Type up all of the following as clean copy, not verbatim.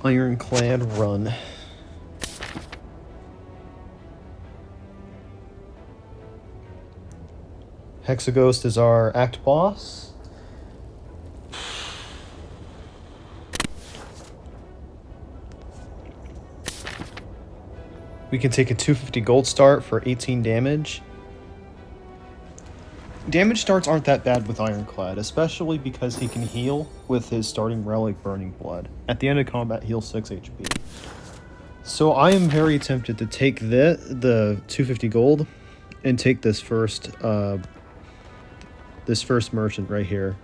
Ironclad run. Hexaghost is our act boss. We can take a 250 gold start for 18 damage. Damage starts aren't that bad with Ironclad, especially because he can heal with his starting relic Burning Blood. At the end of combat, heal 6 HP. So I am very tempted to take the 250 gold and take this first merchant right here.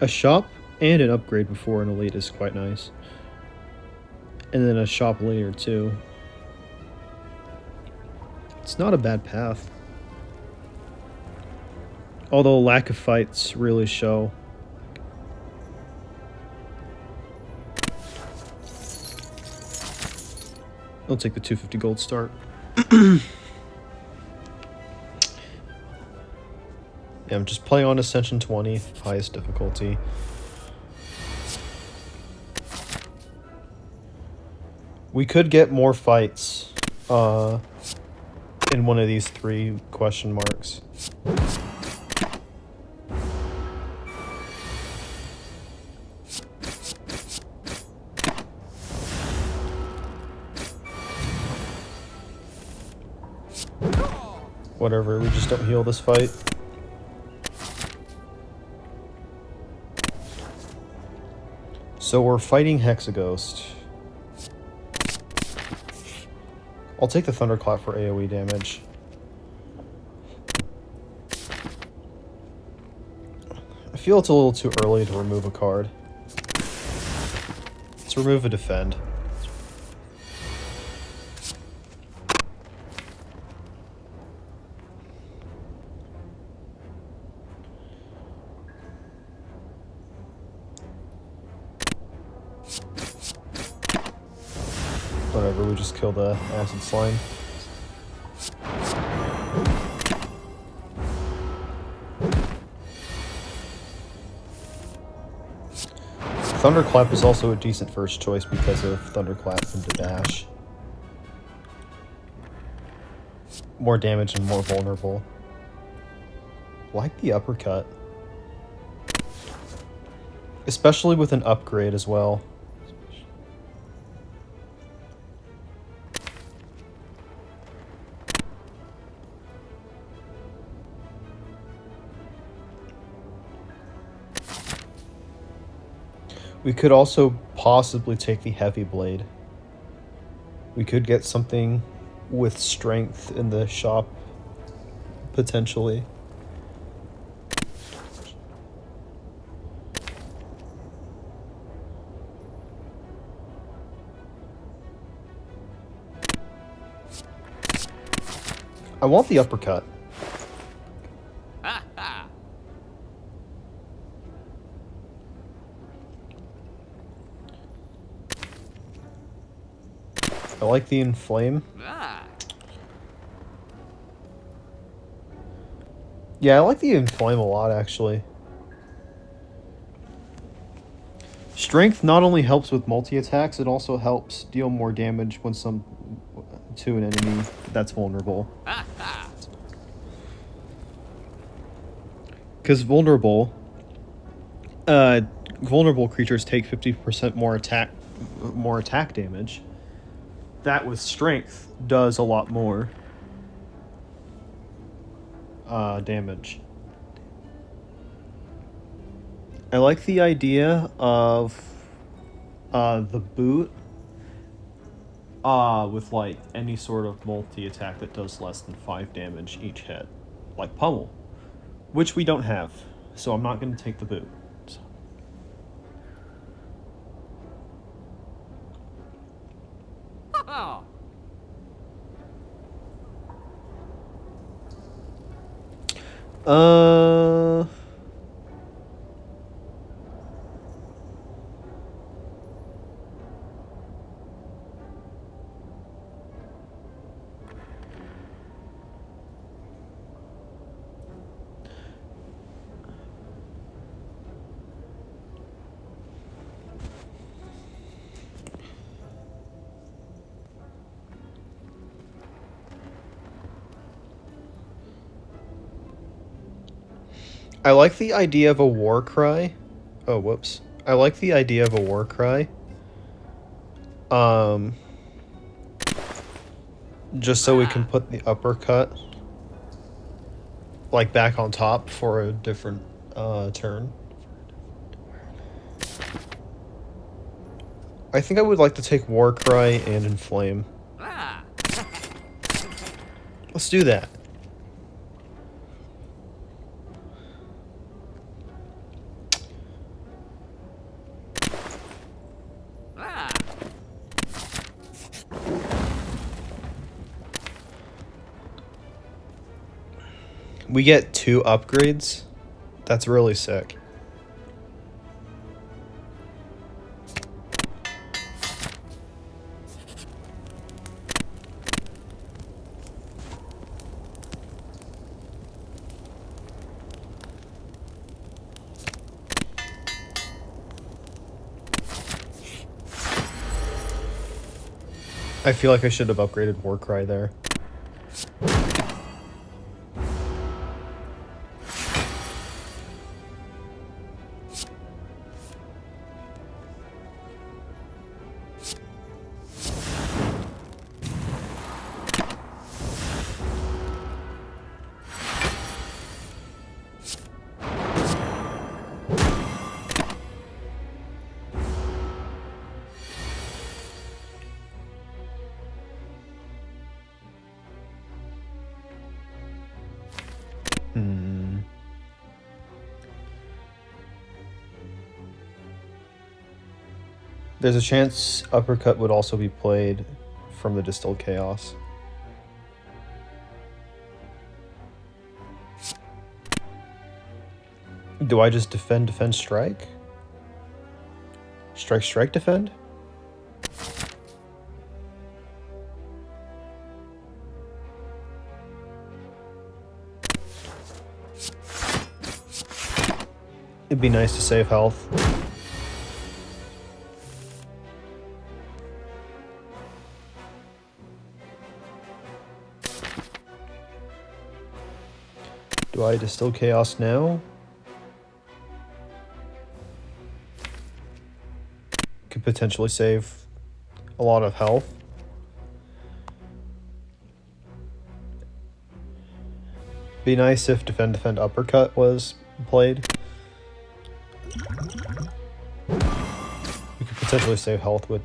A shop and an upgrade before an elite is quite nice. And then a shop later too. It's not a bad path. Although lack of fights really show. I'll take the 250 gold start. Yeah, I'm just playing on Ascension 20, highest difficulty. We could get more fights in one of these 3 question marks. Whatever, we just don't heal this fight. So we're fighting Hexaghost. I'll take the Thunderclap for AoE damage. I feel it's a little too early to remove a card. Let's remove a defend. Whatever, we just kill the acid slime. Thunderclap is also a decent first choice because of Thunderclap into dash. More damage and more vulnerable. Like the uppercut. Especially with an upgrade as well. We could also possibly take the heavy blade. We could get something with strength in the shop, potentially. I want the uppercut. I like the inflame. Yeah, I like the inflame a lot, actually. Strength not only helps with multi-attacks, it also helps deal more damage when to an enemy that's vulnerable. Because vulnerable creatures take 50% more attack damage. That with strength does a lot more damage. I like the idea of the boot with like any sort of multi-attack that does less than 5 damage each hit, like Pummel, which we don't have, so I'm not going to take the boot. I like the idea of a war cry. Oh, whoops. I like the idea of a war cry. Just so we can put the uppercut like back on top for a different turn. I think I would like to take War Cry and Inflame. Let's do that. We get 2 upgrades. That's really sick. I feel like I should have upgraded Warcry there. There's a chance Uppercut would also be played from the Distilled Chaos. Do I just defend, defend, strike? Strike, strike, defend? It'd be nice to save health. Do I Distill Chaos now? Could potentially save a lot of health. Be nice if Defend Defend Uppercut was played. We could potentially save health with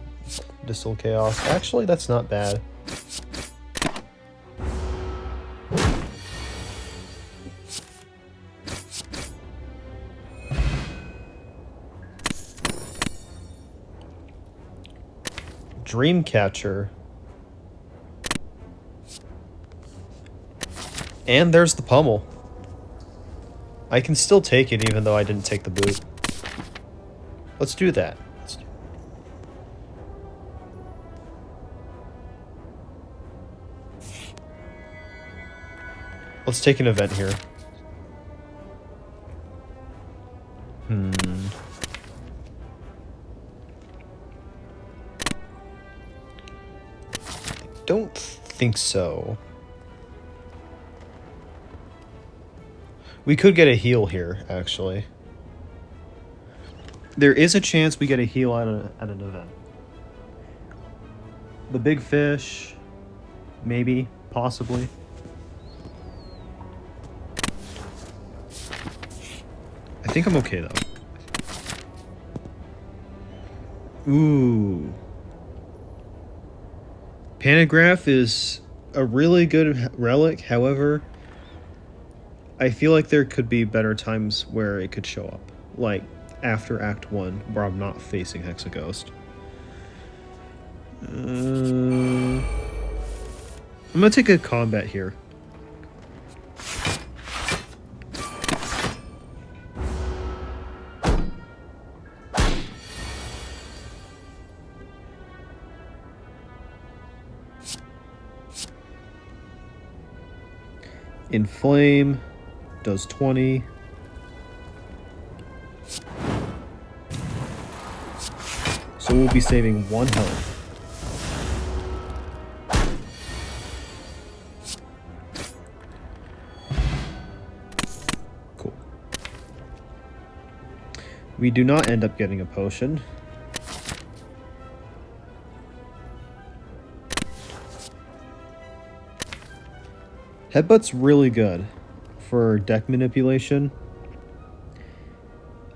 Distill Chaos. Actually, that's not bad. Dreamcatcher. And there's the pummel. I can still take it even though I didn't take the boot. Let's do that. Let's take an event here. Don't think so. We could get a heal here, actually. There is a chance we get a heal at an event. The big fish, maybe, possibly. I think I'm okay, though. Ooh. Panagraph is a really good relic, however, I feel like there could be better times where it could show up. Like, after Act 1, where I'm not facing Hexaghost. I'm gonna take a combat here. Inflame does 20. So we'll be saving 1 health. Cool. We do not end up getting a potion. Headbutt's really good for deck manipulation.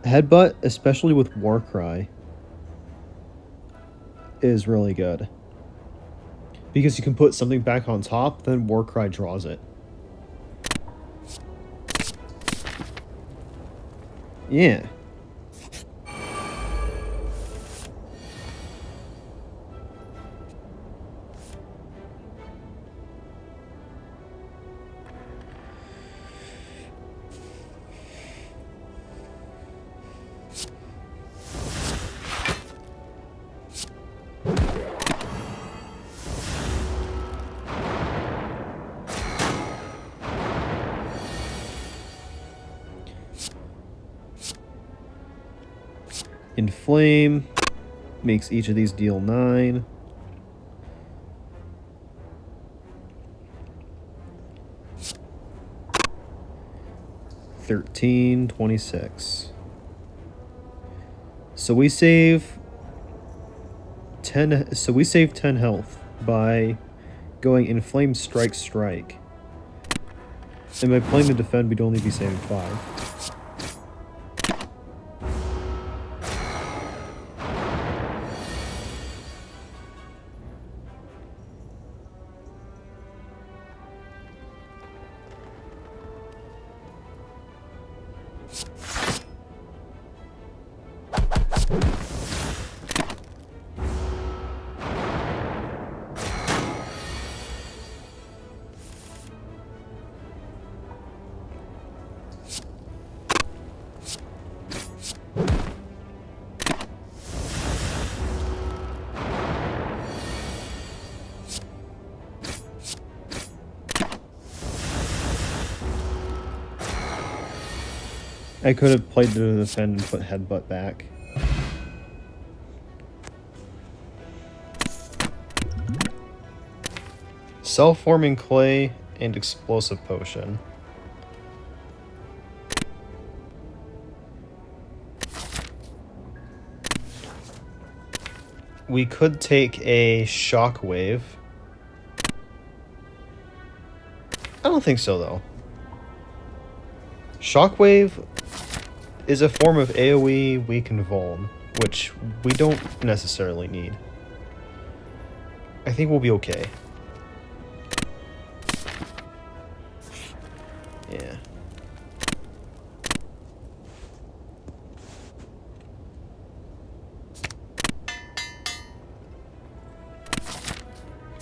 Headbutt, especially with Warcry, is really good. Because you can put something back on top, then Warcry draws it. Yeah. Inflame makes each of these deal 9. $13, $26. So we save 10. So we save 10 health by going Inflame, Strike, Strike. And by playing the defend, we'd only be saving 5. I could have played the defend and put headbutt back. Self-forming clay and explosive potion. We could take a shockwave. I don't think so though. Shockwave is a form of AoE weaken Vuln, which we don't necessarily need. I think we'll be okay. Yeah.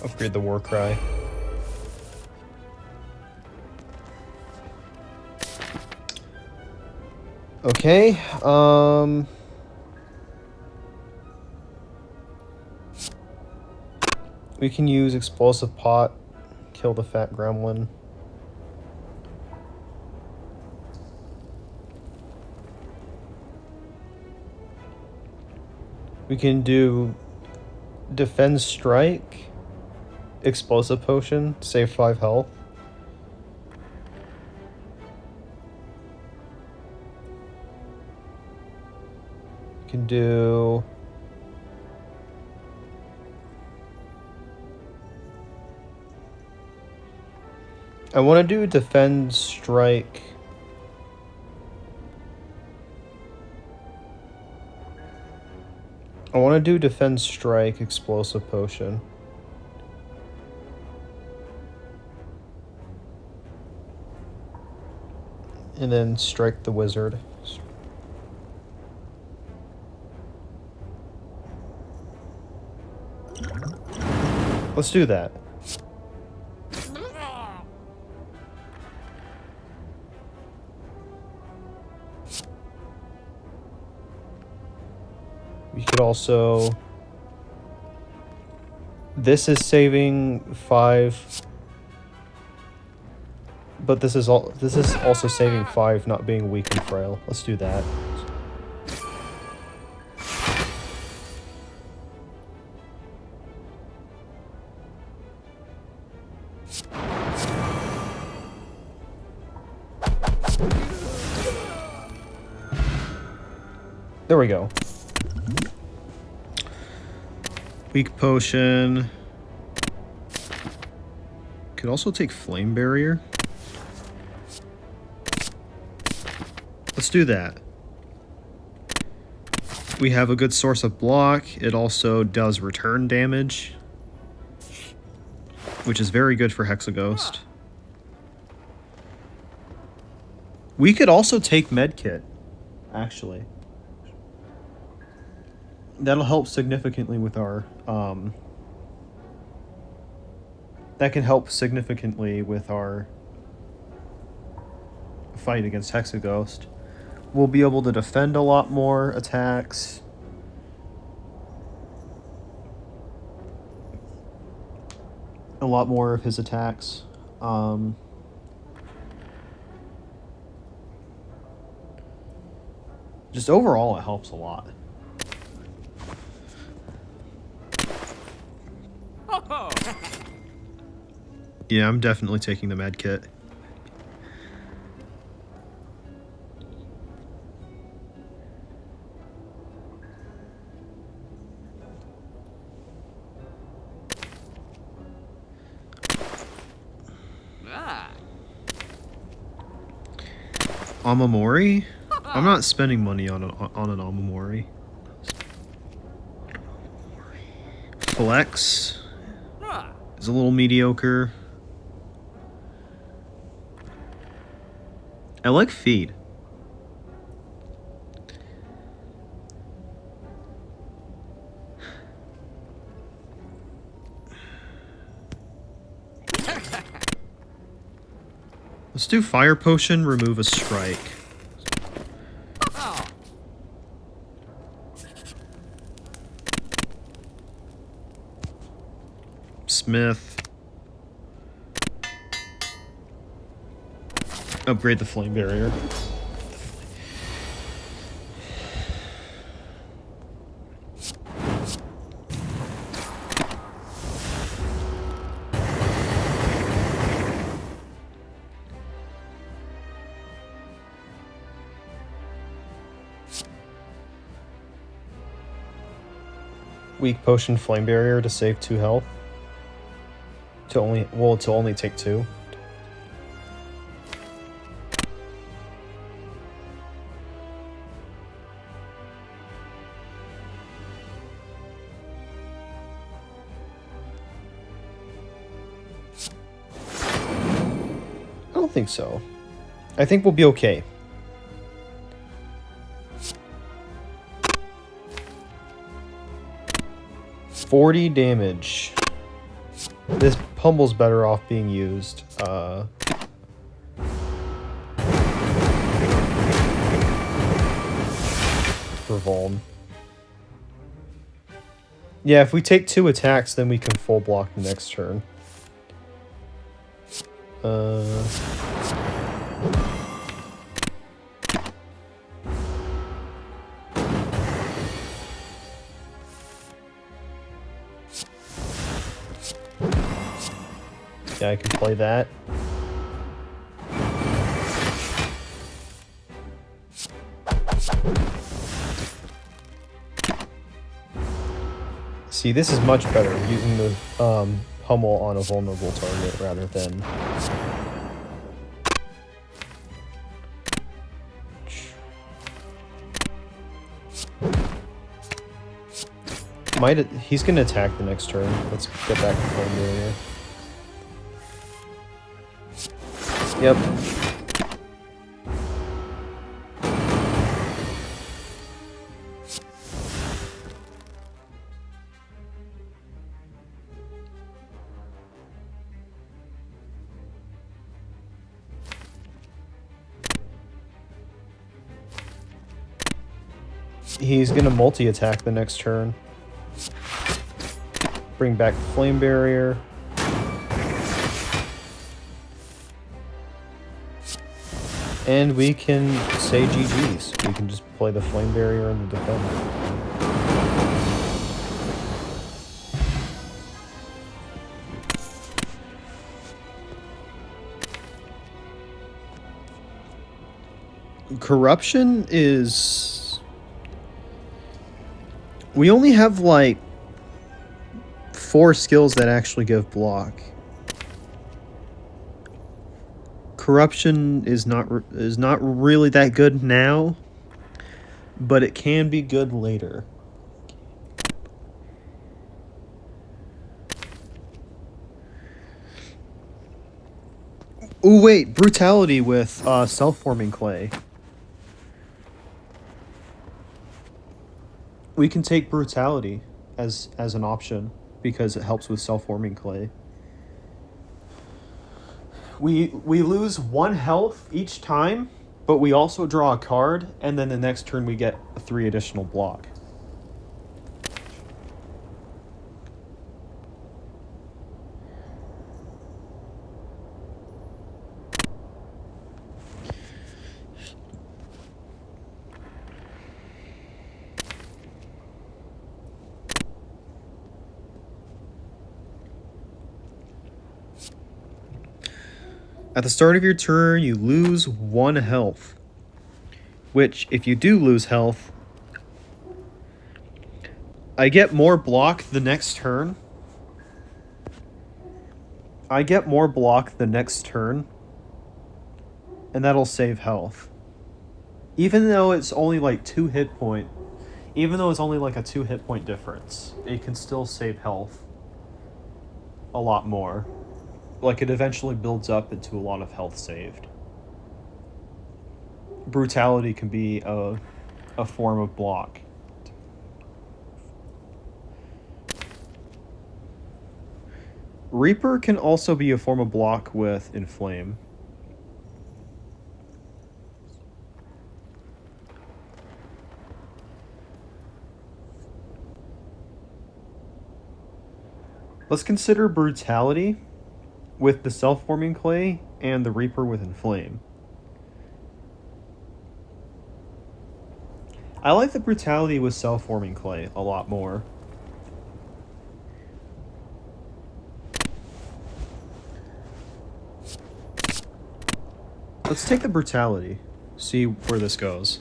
Upgrade the Warcry. Okay, we can use Explosive Pot, kill the fat gremlin. We can do Defend Strike, Explosive Potion, save 5 health. Can do I want to do Defend Strike. I want to do Defend Strike, Explosive Potion. And then strike the wizard. Let's do that. We could also... This is saving 5, but this is also saving 5, not being weak and frail. Let's do that. There we go. Weak potion. Could also take flame barrier. Let's do that. We have a good source of block. It also does return damage, which is very good for Hexaghost. We could also take Medkit, actually. That'll help significantly with our... that can help significantly with our fight against Hexaghost. We'll be able to defend a lot more attacks. A lot more of his attacks. Just overall, it helps a lot. Yeah, I'm definitely taking the med kit. Amamori? I'm not spending money on an Amamori. Flex is a little mediocre. I like feed. Let's do fire potion, remove a strike. Smith. Upgrade the flame barrier. Weak potion flame barrier to save 2 health. To only take 2. I don't think so. I think we'll be okay. $40 damage. This pummel's better off being used. For Vuln. Yeah, if we take 2 attacks, then we can full block the next turn. Yeah, I can play that. See, this is much better, using the pummel on a vulnerable target rather than... He's gonna attack the next turn. Let's get back to flame barrier. Yep. He's gonna multi-attack the next turn. Bring back the flame barrier. And we can say GG's. We can just play the flame barrier and the defender. Corruption is We only have like 4 skills that actually give block. Corruption is not really that good now, but it can be good later. Oh wait, brutality with self-forming clay. We can take brutality as an option because it helps with self-forming clay. We lose 1 health each time, but we also draw a card, and then the next turn we get 3 additional block. At the start of your turn, you lose 1 health. Which, if you do lose health, I get more block the next turn. And that'll save health. Even though it's only like 2 hit point, even though it's only like a 2 hit point difference, it can still save health a lot more. Like, it eventually builds up into a lot of health saved. Brutality can be a form of block. Reaper can also be a form of block with Inflame. Let's consider Brutality with the self-forming clay and the Reaper with Inflame. I like the Brutality with self-forming clay a lot more. Let's take the Brutality. See where this goes.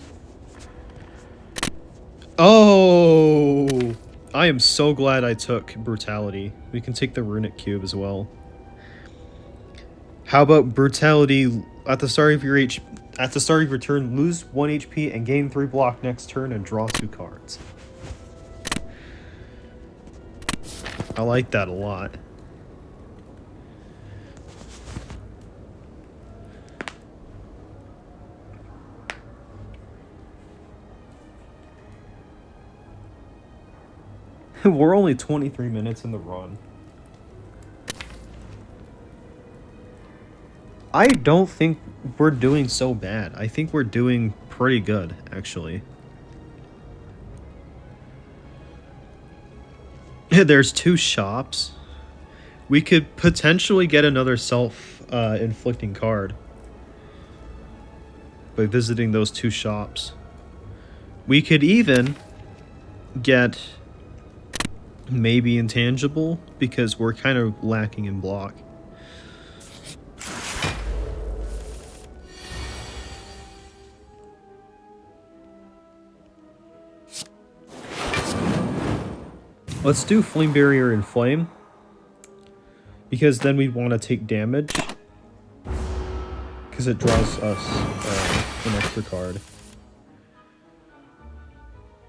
Oh! I am so glad I took Brutality. We can take the Runic Cube as well. How about Brutality at the start of your turn, lose 1 HP and gain 3 block next turn and draw 2 cards. I like that a lot. We're only 23 minutes in the run. I don't think we're doing so bad. I think we're doing pretty good, actually. There's 2 shops. We could potentially get another self-inflicting card by visiting those 2 shops. We could even get maybe intangible because we're kind of lacking in block. Let's do Flame Barrier and Flame, because then we'd want to take damage, because it draws us an extra card.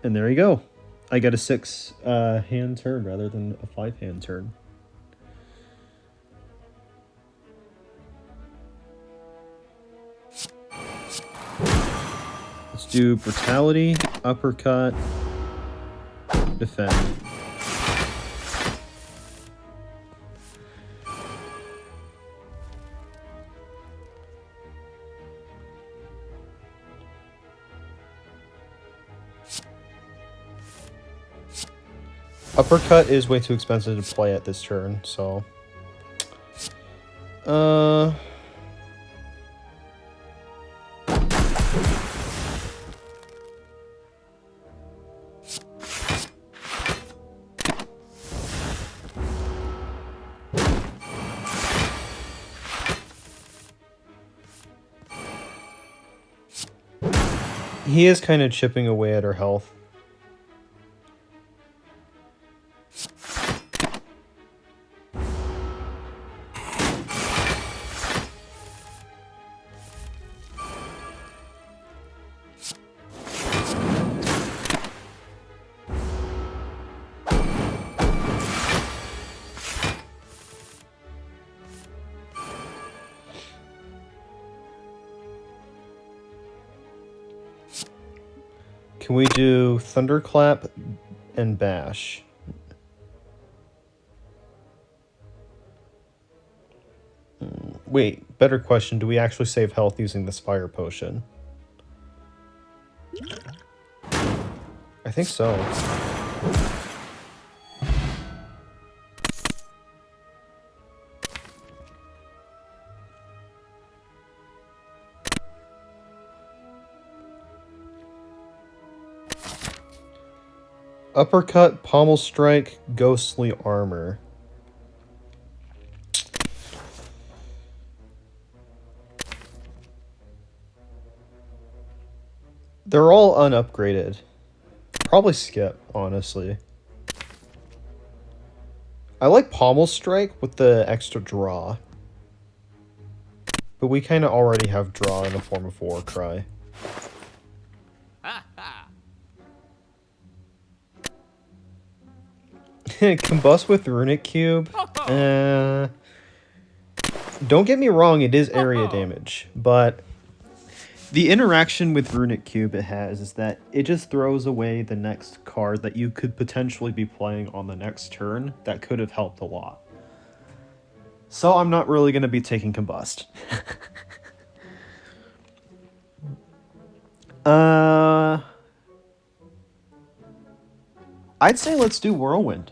And there you go. I got a 6 hand turn rather than a 5 hand turn. Let's do Brutality, Uppercut, Defend. Uppercut is way too expensive to play at this turn, so... He is kind of chipping away at our health. Can we do Thunderclap and Bash? Wait, better question. Do we actually save health using the Spire potion? I think so. Uppercut, Pommel Strike, Ghostly Armor. They're all unupgraded. Probably skip, honestly. I like Pommel Strike with the extra draw. But we kind of already have draw in the form of Warcry. Combust with Runic Cube? Don't get me wrong, it is area damage, but the interaction with Runic Cube it has is that it just throws away the next card that you could potentially be playing on the next turn that could have helped a lot. So I'm not really going to be taking Combust. I'd say let's do Whirlwind.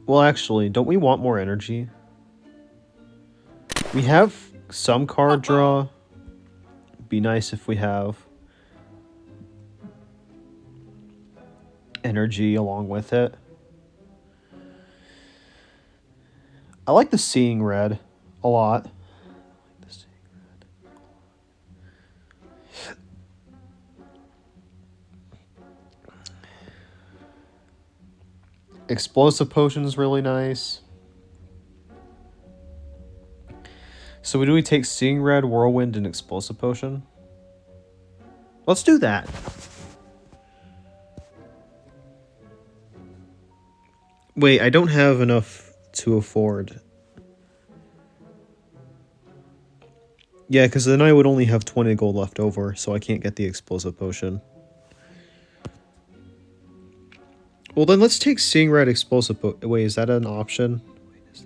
Well, actually, don't we want more energy? We have some card draw. Be nice if we have energy along with it. I like the Seeing Red a lot. Explosive Potion is really nice. So do we take Seeing Red, Whirlwind, and Explosive Potion? Let's do that. Wait, I don't have enough to afford. Yeah, because then I would only have 20 gold left over, so I can't get the Explosive Potion. Well, then let's take Seeing Red Explosive Potion. Wait, is that an option? Wait, is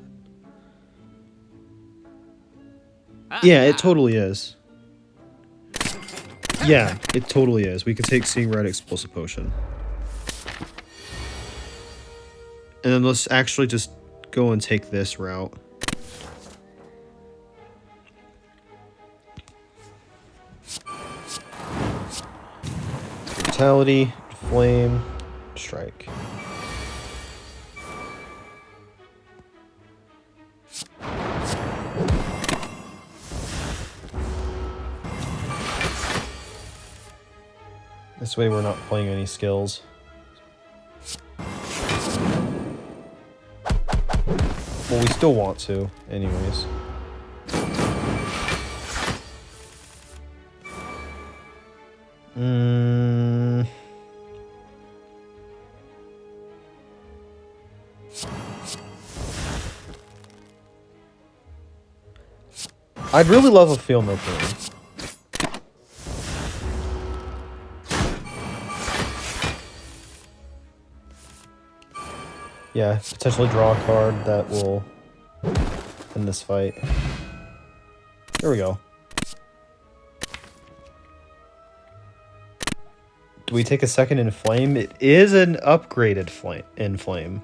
that... Yeah, it totally is. Yeah, it totally is. We could take Seeing Red Explosive Potion. And then let's actually just go and take this route. Brutality, Flame, Strike. This way we're not playing any skills. Well, we still want to, anyways. I'd really love a Feel No Pain. Yeah, potentially draw a card that will end this fight. There we go. Do we take a second Inflame? It is an upgraded Inflame.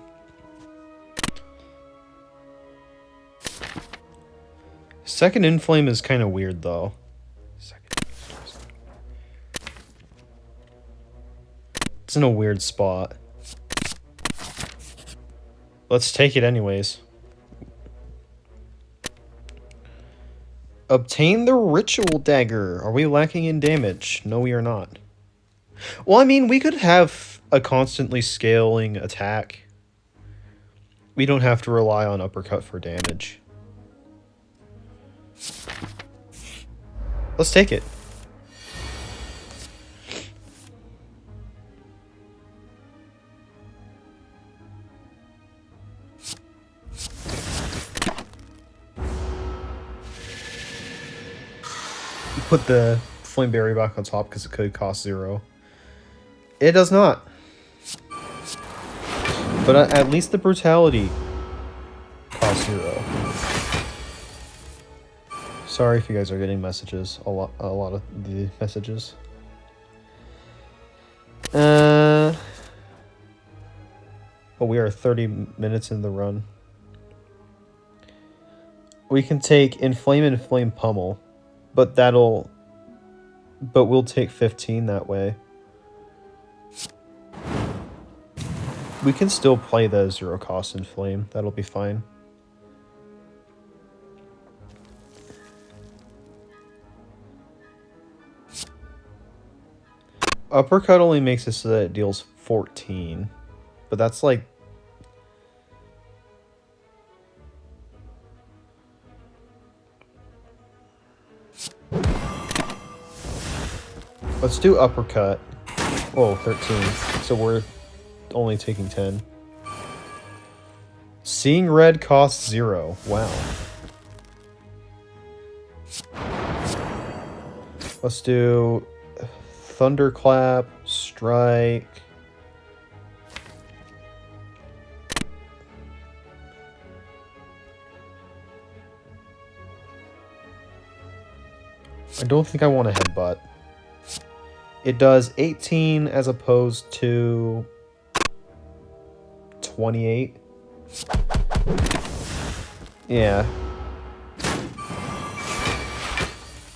Second Inflame is kind of weird, though. It's in a weird spot. Let's take it anyways. Obtain the Ritual Dagger. Are we lacking in damage? No, we are not. Well, I mean, we could have a constantly scaling attack. We don't have to rely on Uppercut for damage. Let's take it. put the flame berry back on top because it could cost 0. It does not. But at least the brutality costs 0. Sorry if you guys are getting messages. A lot of the messages. Oh, we are 30 minutes in the run. We can take Inflame and Flame Pummel, but we'll take 15 that way. We can still play the 0 cost Inflame. That'll be fine. Uppercut only makes it so that it deals 14, but that's like... Let's do Uppercut. Whoa, 13. So we're only taking 10. Seeing Red costs 0. Wow. Let's do Thunderclap, Strike. I don't think I want a Headbutt. It does 18 as opposed to 28. Yeah.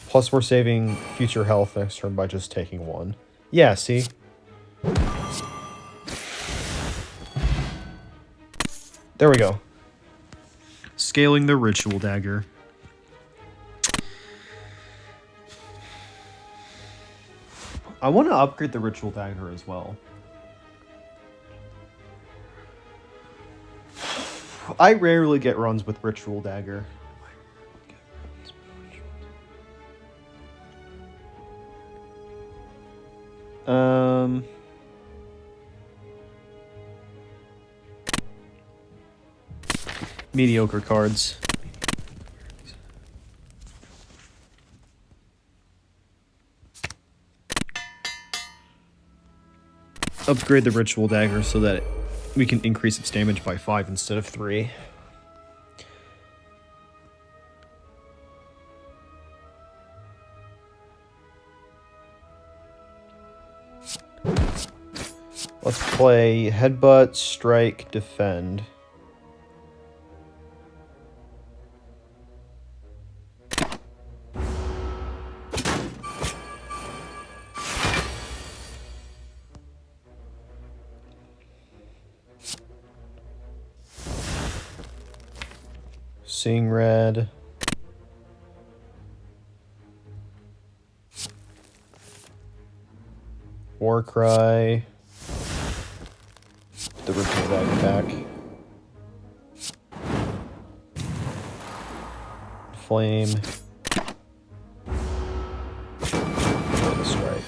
Plus we're saving future health next turn by just taking 1. Yeah, see? There we go. Scaling the Ritual Dagger. I want to upgrade the Ritual Dagger as well. I rarely get runs with Ritual Dagger. Mediocre cards. Upgrade the Ritual Dagger so that we can increase its damage by 5 instead of 3. Let's play Headbutt, Strike, Defend. Seeing Red. Warcry. The Ritual Dagger back. Flame. Strike.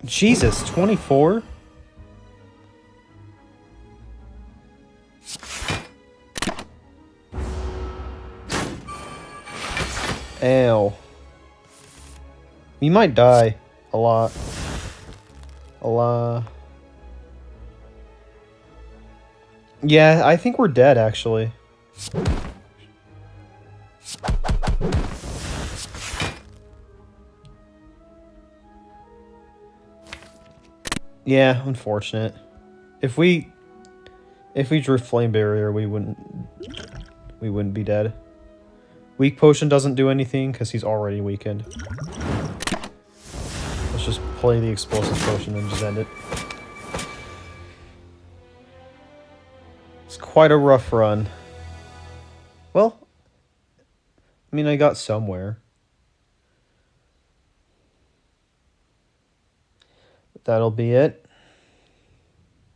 Jesus, 24? Ow. You might die. A lot. A lot. Yeah, I think we're dead, actually. Yeah, unfortunate. If we drew Flame Barrier, we wouldn't be dead. Weak Potion doesn't do anything because he's already weakened. Let's just play the Explosive Potion and just end it. It's quite a rough run. Well, I mean, I got somewhere. That'll be it.